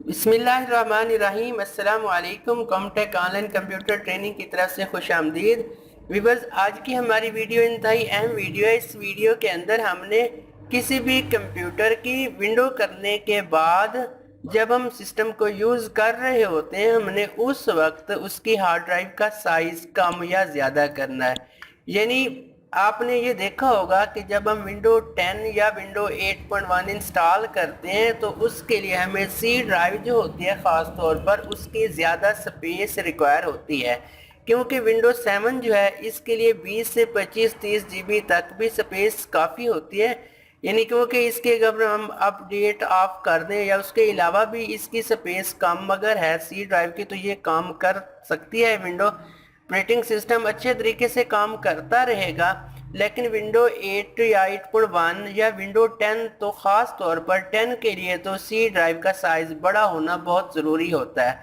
बिस्मिल्लाहिर्रहमानिर्रहीम। अस्सलाम वालेकुम। कॉमटेक ऑनलाइन कंप्यूटर ट्रेनिंग की तरफ से खुश आमदीद। वीवर्स, आज की हमारी वीडियो इंतहाई अहम वीडियो है। इस वीडियो के अंदर हमने किसी भी कंप्यूटर की विंडो करने के बाद जब हम सिस्टम को यूज़ कर रहे होते हैं, हमने उस वक्त उसकी हार्ड ड्राइव का साइज़ कम या ज़्यादा करना है। यानी आपने ये देखा होगा कि जब हम विंडो 10 या विंडो 8.1 इंस्टॉल करते हैं तो उसके लिए हमें सी ड्राइव जो होती है ख़ास तौर पर उसकी ज़्यादा स्पेस रिक्वायर होती है, क्योंकि विंडो 7 जो है इसके लिए 20 से 25-30 GB तक भी स्पेस काफ़ी होती है। यानी क्योंकि इसके अगर हम अपडेट ऑफ कर दें या उसके अलावा भी इसकी स्पेस कम अगर है सी ड्राइव की, तो ये काम कर सकती है विंडो। ऑपरेटिंग सिस्टम अच्छे तरीके से काम करता रहेगा। लेकिन विंडो 8 या 8.1 या विंडो 10 तो ख़ास तौर पर 10 के लिए तो सी ड्राइव का साइज़ बड़ा होना बहुत ज़रूरी होता है।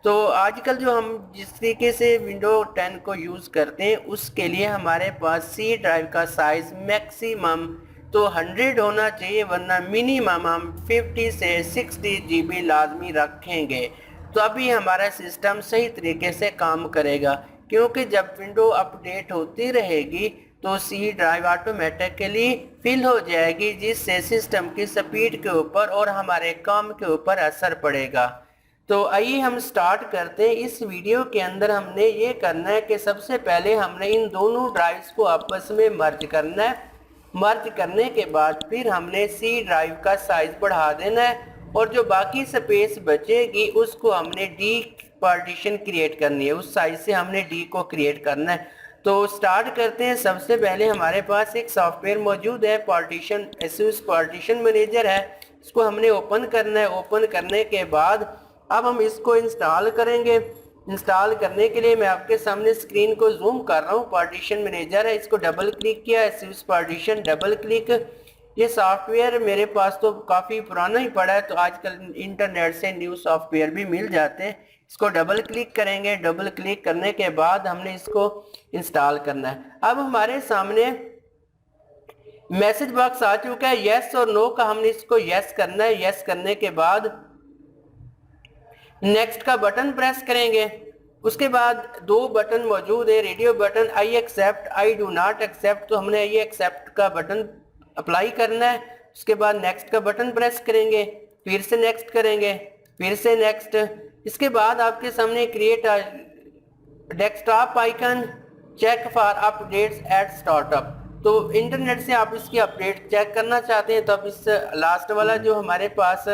तो आजकल जो हम जिस तरीके से विंडो 10 को यूज़ करते हैं उसके लिए हमारे पास सी ड्राइव का साइज़ मैक्सिमम तो 100 होना चाहिए, वरना मिनिमम हम 50 से 60 GB लाजमी रखेंगे, तो अभी हमारा सिस्टम सही तरीके से काम करेगा। क्योंकि जब विंडो अपडेट होती रहेगी तो सी ड्राइव ऑटोमेटिकली फिल हो जाएगी, जिससे सिस्टम की स्पीड के ऊपर और हमारे काम के ऊपर असर पड़ेगा। तो आइए हम स्टार्ट करते हैं। इस वीडियो के अंदर हमने ये करना है कि सबसे पहले हमने इन दोनों ड्राइव्स को आपस में मर्ज करना है। मर्ज करने के बाद फिर हमने सी ड्राइव का साइज बढ़ा देना है और जो बाकी स्पेस बचेगी उसको हमने डी पार्टीशन क्रिएट करनी है, उस साइज से हमने डी को क्रिएट करना है। तो स्टार्ट करते हैं। सबसे पहले हमारे पास एक सॉफ्टवेयर मौजूद है, पार्टीशन एसयूस पार्टीशन मैनेजर है। इसको हमने ओपन करना है। ओपन करने के बाद अब हम इसको इंस्टॉल करेंगे। इंस्टॉल करने के लिए मैं आपके सामने स्क्रीन को जूम कर रहा हूँ। पार्टीशन मैनेजर है, इसको डबल क्लिक किया, एसयूस पार्टीशन डबल क्लिक। ये सॉफ्टवेयर मेरे पास तो काफ़ी पुराना ही पड़ा है, तो आजकल इंटरनेट से न्यू सॉफ्टवेयर भी मिल जाते हैं। इसको डबल क्लिक करेंगे। डबल क्लिक करने के बाद हमने इसको इंस्टॉल करना है। अब हमारे सामने मैसेज बॉक्स आ चुका है, यस और नो का। हमने इसको यस करना है। यस करने के बाद नेक्स्ट का बटन प्रेस करेंगे। उसके बाद दो बटन मौजूद है, radio button, I accept, I do not accept. तो हमने आई एक्सेप्ट का बटन अप्लाई करना है। उसके बाद नेक्स्ट का बटन प्रेस करेंगे, फिर से नेक्स्ट करेंगे, फिर से नेक्स्ट। इसके बाद आपके सामने create desktop icon, check for updates at startup. तो इंटरनेट से आप इसकी अपडेट चेक करना चाहते हैं तो आप इस लास्ट वाला जो हमारे पास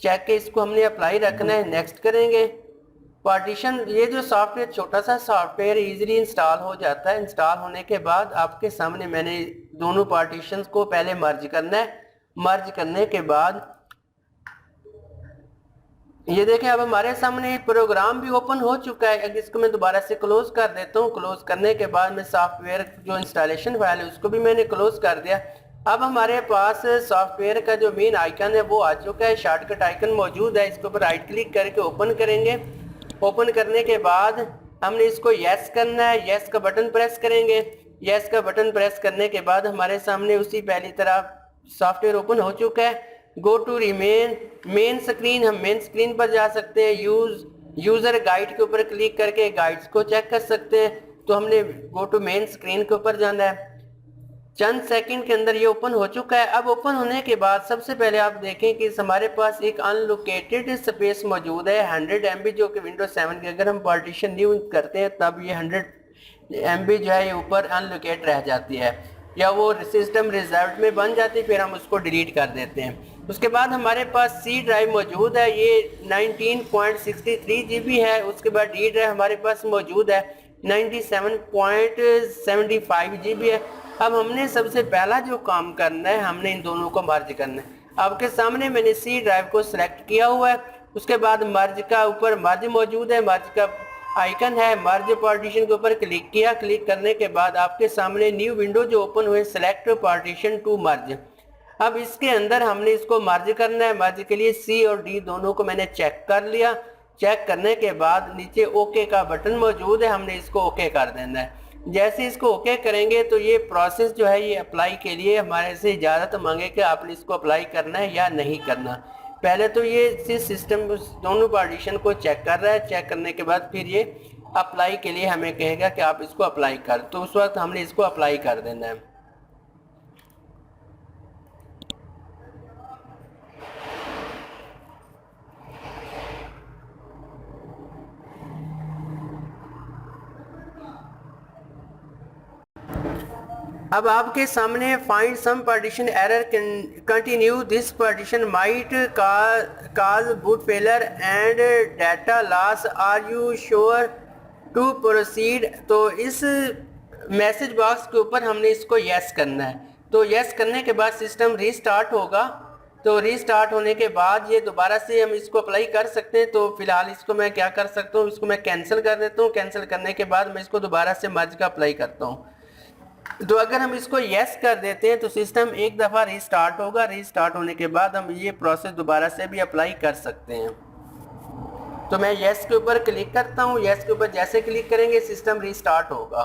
चेक है इसको हमने अप्लाई रखना है। नेक्स्ट करेंगे। पार्टीशन, ये जो सॉफ्टवेयर छोटा सा सॉफ्टवेयर इजीली इंस्टॉल हो जाता है। इंस्टॉल होने के बाद आपके सामने मैंने दोनों पार्टीशंस को पहले मर्ज करना है। मर्ज करने के बाद ये देखें, अब हमारे सामने प्रोग्राम भी ओपन हो चुका है। अगर इसको मैं दोबारा से क्लोज कर देता हूँ। क्लोज करने के बाद मैं सॉफ्टवेयर जो इंस्टॉलेशन फाइल है उसको भी मैंने क्लोज कर दिया। अब हमारे पास सॉफ्टवेयर का जो मेन आइकन है वो आ चुका है, शॉर्टकट आइकन मौजूद है। इसके ऊपर राइट क्लिक करके ओपन करेंगे। ओपन करने के बाद हमने इसको यस करना है। यस का बटन प्रेस करेंगे। यस का बटन प्रेस करने के बाद हमारे सामने उसी पहली तरह सॉफ्टवेयर ओपन हो चुका है। Go to remain main screen, हम मेन स्क्रीन पर जा सकते हैं। यूज़र गाइड के ऊपर क्लिक करके गाइड्स को चेक कर सकते हैं। तो हमने गो टू मेन स्क्रीन के ऊपर जाना है। चंद सेकंड के अंदर ये ओपन हो चुका है। अब ओपन होने के बाद सबसे पहले आप देखें कि हमारे पास एक अनलोकेटेड स्पेस मौजूद है 100 MB, जो कि विंडोज 7 के अगर हम पार्टीशन न्यू करते हैं तब ये 100 MB जो है ये ऊपर अनलोकेट रह जाती है या वो सिस्टम रिजर्व में बन जाती है, फिर हम उसको डिलीट कर देते हैं। उसके बाद हमारे पास सी ड्राइव मौजूद है, ये 19.63 GB है। उसके बाद डी ड्राइव हमारे पास मौजूद है 97.75 GB है। अब हमने सबसे पहला जो काम करना है, हमने इन दोनों को मर्ज करना है। आपके सामने मैंने सी ड्राइव को सिलेक्ट किया हुआ है। उसके बाद मर्ज का ऊपर मर्ज मौजूद है, मर्ज का आइकन है। मर्ज पार्टीशन के ऊपर क्लिक किया। क्लिक करने के बाद आपके सामने न्यू विंडो जो ओपन हुए, सेलेक्ट पार्टीशन टू मर्ज। अब इसके अंदर हमने इसको मर्ज करना है। मर्ज के लिए सी और डी दोनों को मैंने चेक कर लिया। चेक करने के बाद नीचे ओके का बटन मौजूद है, हमने इसको ओके कर देना है। जैसे इसको ओके करेंगे तो ये प्रोसेस जो है ये अप्लाई के लिए हमारे से इजाज़त मांगे कि आपने इसको अप्लाई करना है या नहीं करना। पहले तो ये सिस्टम दोनों पार्टीशन को चेक कर रहा है, चेक करने के बाद फिर ये अप्लाई के लिए हमें कहेगा कि आप इसको अप्लाई कर, तो उस वक्त हमने इसको अप्लाई कर देना है। अब आपके सामने find some partition error continue, this partition might cause boot failure and data loss, are you sure to proceed. तो इस मैसेज बॉक्स के ऊपर हमने इसको यस करना है। तो यस करने के बाद सिस्टम रीस्टार्ट होगा। तो रीस्टार्ट होने के बाद ये दोबारा से हम इसको अप्लाई कर सकते हैं। तो फिलहाल इसको मैं क्या कर सकता हूँ, इसको मैं कैंसिल कर देता हूँ। कैंसिल करने के बाद मैं इसको दोबारा से मर्ज का अप्लाई करता हूँ। तो अगर हम इसको यस कर देते हैं तो सिस्टम एक दफ़ा रीस्टार्ट होगा। रीस्टार्ट होने के बाद हम ये प्रोसेस दोबारा से भी अप्लाई कर सकते हैं। तो मैं यस के ऊपर क्लिक करता हूँ। यस के ऊपर जैसे क्लिक करेंगे सिस्टम रीस्टार्ट होगा।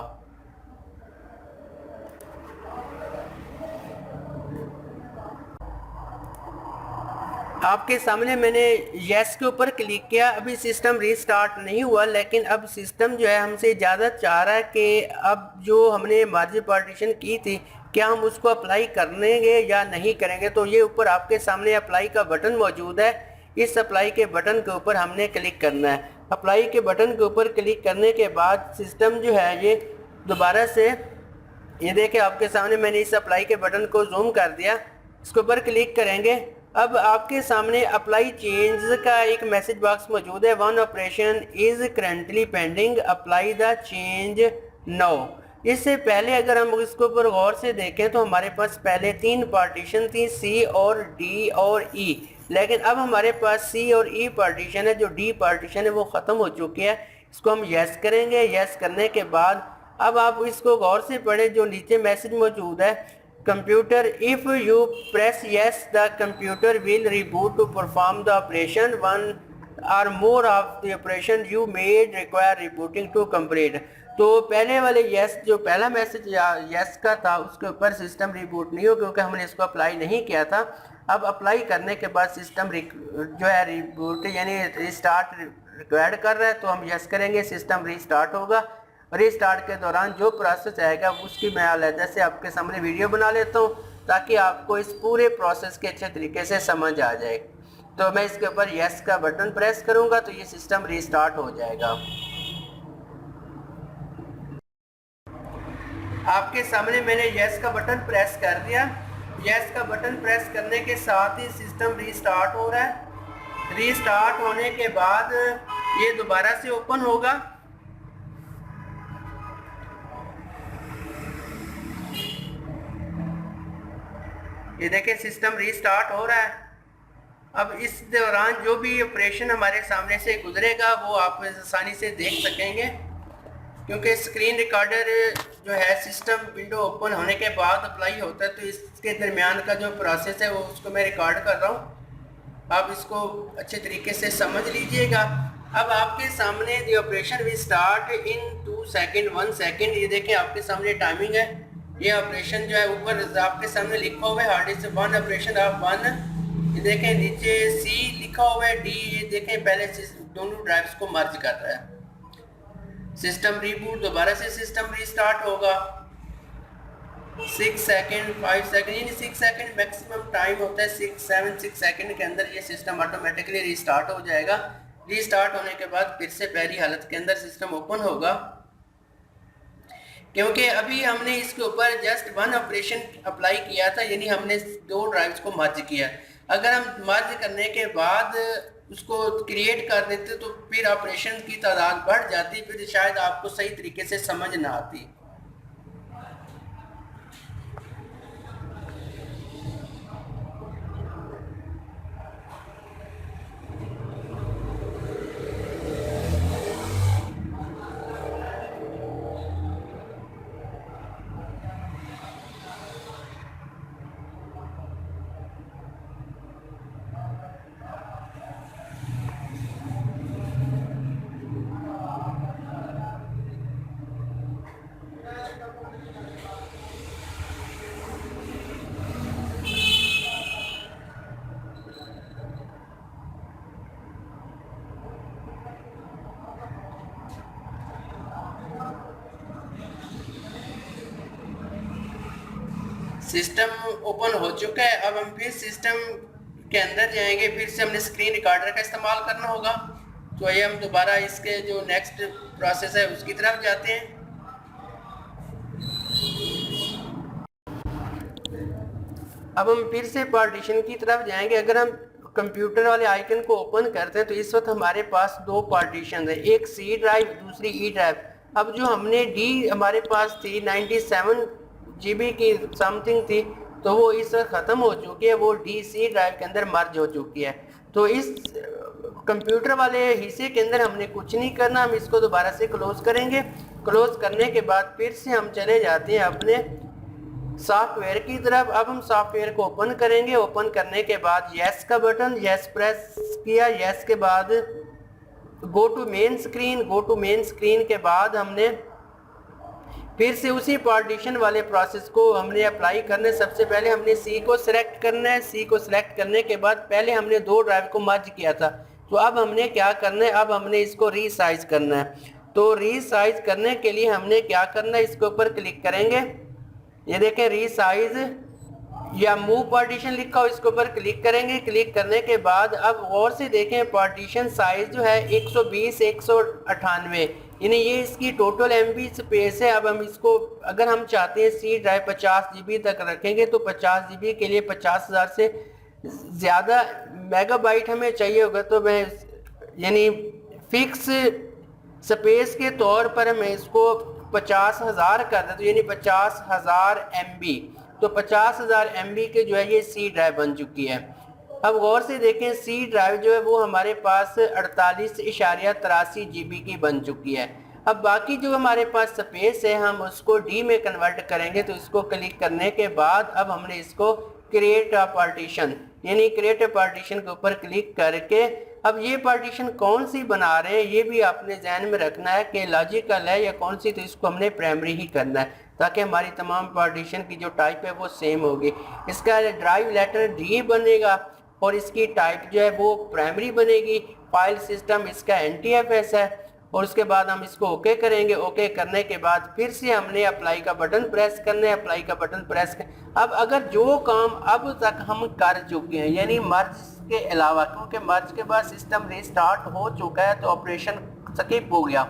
आपके सामने मैंने यस के ऊपर क्लिक किया, अभी सिस्टम रीस्टार्ट नहीं हुआ, लेकिन अब सिस्टम जो है हमसे इजाज़त चाह रहा है कि अब जो हमने मर्ज पार्टीशन की थी क्या हम उसको अप्लाई करेंगे या नहीं करेंगे। तो ये ऊपर आपके सामने अप्लाई का बटन मौजूद है। इस अप्लाई के बटन के ऊपर हमने क्लिक करना है। अप्लाई के बटन के ऊपर क्लिक करने के बाद सिस्टम जो है ये दोबारा से, ये देखें आपके सामने मैंने इस अप्लाई के बटन को जूम कर दिया। इसके ऊपर क्लिक करेंगे। अब आपके सामने अप्लाई चेंज का एक मैसेज बॉक्स मौजूद है। One operation is currently pending, apply the change now. इससे पहले अगर हम इसके ऊपर गौर से देखें तो हमारे पास पहले 3 पार्टीशन थी, सी और डी और ई, लेकिन अब हमारे पास सी और ई पार्टीशन है। जो डी पार्टीशन है वो ख़त्म हो चुकी है। इसको हम यस करेंगे। यस करने के बाद अब आप इसको गौर से पढ़ें, जो नीचे मैसेज मौजूद है, computer if you press yes the computer will reboot to perform the operation, one or more of the operation you made require rebooting to complete. तो पहले वाले यस, जो पहला मैसेज यस का था उसके ऊपर सिस्टम रिबूट नहीं हो, क्योंकि हमने इसको अप्लाई नहीं किया था। अब अप्लाई करने के बाद सिस्टम जो है रिबूट यानी रिस्टार्ट रिक्वायर्ड कर रहा है, तो हम यस करेंगे, सिस्टम रीस्टार्ट होगा। रीस्टार्ट के दौरान जो प्रोसेस आएगा उसकी मैं अलहदा से आपके सामने वीडियो बना लेता हूँ ताकि आपको इस पूरे प्रोसेस के अच्छे तरीके से समझ आ जाए। तो मैं इसके ऊपर यस का बटन प्रेस करूँगा तो ये सिस्टम रीस्टार्ट हो जाएगा। आपके सामने मैंने यस का बटन प्रेस कर दिया। यस का बटन प्रेस करने के साथ ही सिस्टम रीस्टार्ट हो रहा है। रीस्टार्ट होने के बाद ये दोबारा से ओपन होगा। ये देखें सिस्टम रीस्टार्ट हो रहा है। अब इस दौरान जो भी ऑपरेशन हमारे सामने से गुजरेगा वो आप आसानी से देख सकेंगे, क्योंकि स्क्रीन रिकॉर्डर जो है सिस्टम विंडो ओपन होने के बाद अप्लाई होता है, तो इसके दरमियान का जो प्रोसेस है वो उसको मैं रिकॉर्ड कर रहा हूँ। आप इसको अच्छे तरीके से समझ लीजिएगा। अब आपके सामने the operation will start in 2 second 1 second. ये देखें आपके सामने टाइमिंग है। ये ऑपरेशन जो है ऊपर आपके सामने लिखा हुआ है हार्ड डिस्क 1 ऑपरेशन ऑफ 1। ये देखें नीचे सी लिखा हुआ है, डी, ये देखें पहले दोनों ड्राइव्स को मर्ज कर रहा है। सिस्टम रिबूट, दोबारा से सिस्टम रीस्टार्ट होगा। 6 सेकेंड 5 सेकेंड यानी 6 सेकेंड मैक्सिमम टाइम होता है। 6 सेकेंड के अंदर ये सिस्टम ऑटोमेटिकली रीस्टार्ट हो जाएगा। रीस्टार्ट होने के बाद फिर से पहली हालत के अंदर सिस्टम ओपन होगा, क्योंकि अभी हमने इसके ऊपर जस्ट 1 ऑपरेशन अप्लाई किया था, यानी हमने 2 ड्राइव्स को मर्ज किया। अगर हम मर्ज करने के बाद उसको क्रिएट कर देते तो फिर ऑपरेशन की तादाद बढ़ जाती, फिर शायद आपको सही तरीके से समझ ना आती। सिस्टम ओपन हो चुका है। अब हम फिर सिस्टम के अंदर जाएंगे, फिर से हमने स्क्रीन रिकॉर्डर का इस्तेमाल करना होगा। तो आइए हम दोबारा इसके जो नेक्स्ट प्रोसेस है उसकी तरफ जाते हैं। अब हम फिर से पार्टीशन की तरफ जाएंगे। अगर हम कंप्यूटर वाले आइकन को ओपन करते हैं तो इस वक्त हमारे पास दो पार्टीशन है, एक सी ड्राइव, दूसरी ई ड्राइव। अब जो हमने डी हमारे पास थी 97 GB की समथिंग थी, तो वो इस वक्त ख़त्म हो चुकी है, वो डी सी ड्राइव के अंदर मर्ज हो चुकी है। तो इस कंप्यूटर वाले हिस्से के अंदर हमने कुछ नहीं करना, हम इसको दोबारा से क्लोज करेंगे। क्लोज करने के बाद फिर से हम चले जाते हैं अपने सॉफ्टवेयर की तरफ। अब हम सॉफ्टवेयर को ओपन करेंगे। ओपन करने के बाद यस का बटन, यस प्रेस किया। यस के बाद go to main screen. Go to main screen के बाद हमने फिर से उसी पार्टीशन वाले प्रोसेस को हमने अप्लाई करने। सबसे पहले हमने सी को सिलेक्ट करना है। सी को सिलेक्ट करने के बाद पहले हमने दो ड्राइव को मर्ज किया था, तो अब हमने क्या करना है, अब हमने इसको रीसाइज करना है। तो रीसाइज करने के लिए हमने क्या करना है, इसके ऊपर क्लिक करेंगे। ये देखें रीसाइज या मूव पार्टीशन लिखा हो, इसके ऊपर क्लिक करेंगे। क्लिक करने के बाद अब गौर से देखें पार्टीशन साइज जो है 120 198, यानी ये इसकी टोटल MB स्पेस है। अब हम इसको अगर हम चाहते हैं सी ड्राइव 50 GB तक रखेंगे तो 50 GB के लिए 50,000 से ज़्यादा मेगाबाइट हमें चाहिए होगा। तो मैं यानी फिक्स स्पेस के तौर पर मैं इसको 50,000 कर देता हूँ, यानी 50,000 MB। तो 50,000 MB के जो है ये सी ड्राइव बन चुकी है। अब गौर से देखें सी ड्राइव जो है वो हमारे पास 48.83 GB की बन चुकी है। अब बाकी जो हमारे पास स्पेस है हम उसको डी में कन्वर्ट करेंगे। तो इसको क्लिक करने के बाद अब हमने इसको क्रिएट अ पार्टीशन, यानी क्रिएट अ पार्टीशन के ऊपर क्लिक करके अब ये पार्टीशन कौन सी बना रहे हैं ये भी आपने ध्यान में रखना है कि लॉजिकल है या कौन सी। तो इसको हमने प्राइमरी ही करना है ताकि हमारी तमाम पार्टीशन की जो टाइप है वो सेम होगी। इसका ड्राइव लेटर डी बनेगा और इसकी टाइप जो है वो प्राइमरी बनेगी। फाइल सिस्टम इसका NTFS है। और उसके बाद हम इसको ओके करेंगे। ओके करने के बाद फिर से हमने अप्लाई का बटन प्रेस करना है। अप्लाई का बटन प्रेस कर अब अगर जो काम अब तक हम कर चुके हैं यानी मर्ज के अलावा, क्योंकि मर्ज के बाद सिस्टम रीस्टार्ट हो चुका है तो ऑपरेशन स्किप हो गया,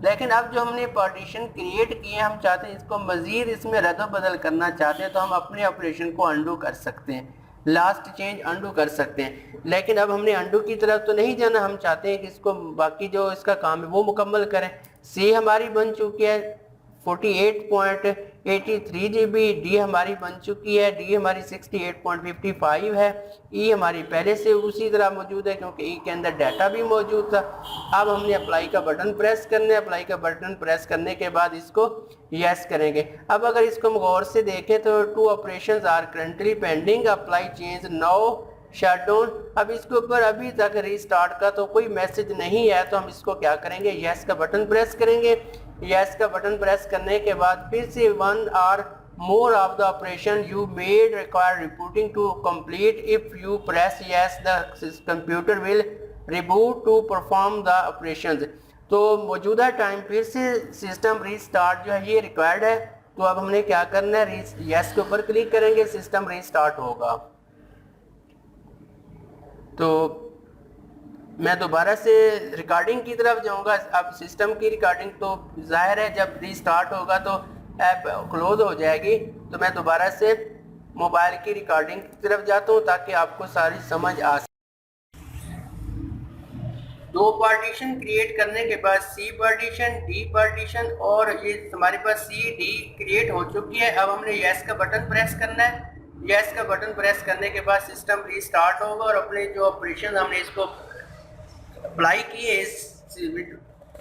लेकिन अब जो हमने पार्टीशन क्रिएट किए हम चाहते हैं इसको मज़ीद इसमें रद्द बदल करना चाहते हैं तो हम अपने ऑपरेशन को अंडू कर सकते हैं, लास्ट चेंज अंडू कर सकते हैं। लेकिन अब हमने अंडू की तरफ तो नहीं जाना, हम चाहते हैं कि इसको बाकी जो इसका काम है वो मुकम्मल करें। सी हमारी बन चुकी है 48.83 GB। डी हमारी बन चुकी है, डी हमारी 68.55 है। ई हमारी पहले से उसी तरह मौजूद है क्योंकि ई के अंदर डाटा भी मौजूद था। अब हमने अप्लाई का बटन प्रेस करना है। अप्लाई का बटन प्रेस करने के बाद इसको यस करेंगे। अब अगर इसको हम गौर से देखें तो 2 operations are currently pending, apply change now shutdown. अब इसके ऊपर अभी तक रीस्टार्ट का तो कोई मैसेज नहीं है, तो हम इसको क्या करेंगे, यस का बटन प्रेस करेंगे। यस का बटन प्रेस करने के बाद फिर से 1 or more of the operation you made require rebooting to complete. If you press yes the computer will reboot to perform the operations. तो मौजूदा टाइम फिर से सिस्टम रीस्टार्ट जो है ये रिक्वायर्ड है। तो अब हमने क्या करना है, यस के ऊपर क्लिक करेंगे, सिस्टम रीस्टार्ट होगा। तो मैं दोबारा से रिकॉर्डिंग की तरफ जाऊंगा। अब सिस्टम की रिकॉर्डिंग तो जाहिर है जब रीस्टार्ट होगा तो ऐप क्लोज हो जाएगी। तो मैं दोबारा से मोबाइल की रिकॉर्डिंग की तरफ जाता हूं ताकि आपको सारी समझ आ सके। 2 पार्टीशन क्रिएट करने के बाद सी पार्टीशन, डी पार्टीशन और ये हमारे पास सी डी क्रिएट हो चुकी है। अब हमने यस का बटन प्रेस करना है। यस का बटन प्रेस करने के बाद सिस्टम रीस्टार्ट होगा और अपने जो ऑपरेशन हमने इसको अप्लाई किए इस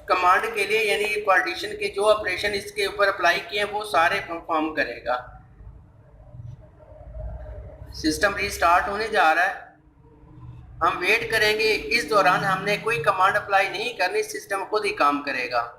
कमांड के लिए, यानी पार्टीशन के जो ऑपरेशन इसके ऊपर अप्लाई किए हैं वो सारे परफॉर्म करेगा। सिस्टम रीस्टार्ट होने जा रहा है, हम वेट करेंगे। इस दौरान हमने कोई कमांड अप्लाई नहीं करनी, सिस्टम खुद ही काम करेगा।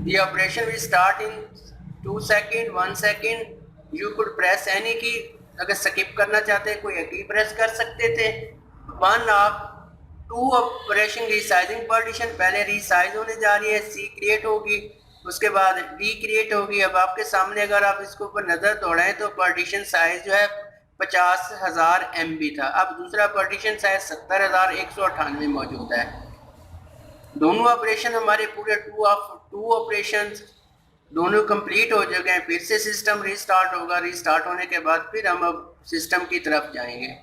The operation will start in 2 second 1 second. You could press any की, अगर स्किप करना चाहते हैं कोई की प्रेस कर सकते थे। 1 ऑफ 2 ऑपरेशन रीसाइजिंग पार्टीशन, पहले रीसाइज होने जा रही है, सी क्रिएट होगी, उसके बाद डी क्रिएट होगी। अब आपके सामने अगर आप इसके ऊपर नज़र दौड़ाएं तो पार्टीशन साइज जो है 50,000 MB था। अब दूसरा पार्टीशन साइज 70,198 मौजूद है। दोनों ऑपरेशन हमारे पूरे 2 ऑपरेशन दोनों कंप्लीट हो चुके हैं। फिर से सिस्टम रीस्टार्ट होगा। रीस्टार्ट होने के बाद फिर हम अब सिस्टम की तरफ जाएंगे।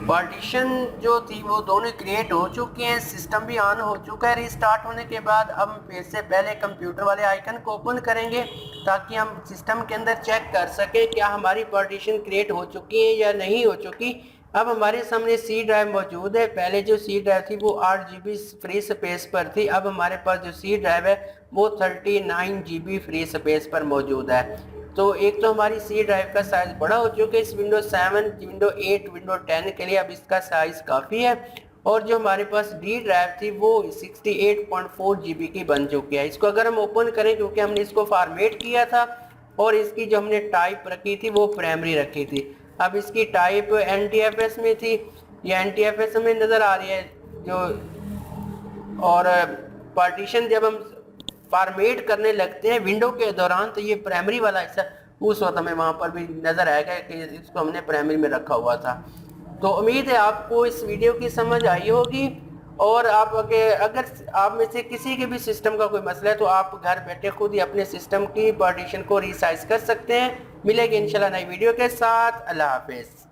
पार्टीशन जो थी वो दोनों क्रिएट हो चुके हैं, सिस्टम भी ऑन हो चुका है। रीस्टार्ट होने के बाद हम फिर से पहले कंप्यूटर वाले आइकन को ओपन करेंगे ताकि हम सिस्टम के अंदर चेक कर सकें क्या हमारी पार्टीशन क्रिएट हो चुकी है या नहीं हो चुकी। अब हमारे सामने सी ड्राइव मौजूद है। पहले जो सी ड्राइव थी वो 8 GB फ्री स्पेस पर थी। अब हमारे पास जो सी ड्राइव है वो 39 GB फ्री स्पेस पर मौजूद है। तो एक तो हमारी सी ड्राइव का साइज़ बड़ा हो चुका है इस विंडो 7, विंडो 8, विंडो 10 के लिए। अब इसका साइज़ काफ़ी है। और जो हमारे पास डी ड्राइव थी वो 68.4 GB की बन चुकी है। इसको अगर हम ओपन करें, क्योंकि हमने इसको फॉर्मेट किया था और इसकी जो हमने टाइप रखी थी वो प्राइमरी रखी थी। अब इसकी टाइप NTFS में थी, ये NTFS हमें नज़र आ रही है जो। और पार्टीशन जब हम फॉर्मेट करने लगते हैं विंडो के दौरान तो ये प्राइमरी वाला हिस्सा उस वक्त हमें वहाँ पर भी नज़र आएगा कि इसको हमने प्राइमरी में रखा हुआ था। तो उम्मीद है आपको इस वीडियो की समझ आई होगी। और आप अगर आप में से किसी के भी सिस्टम का कोई मसला है तो आप घर बैठे खुद ही अपने सिस्टम की पार्टीशन को रीसाइज कर सकते हैं। मिलेंगे इंशाल्लाह नई वीडियो के साथ। अल्लाह हाफिज़।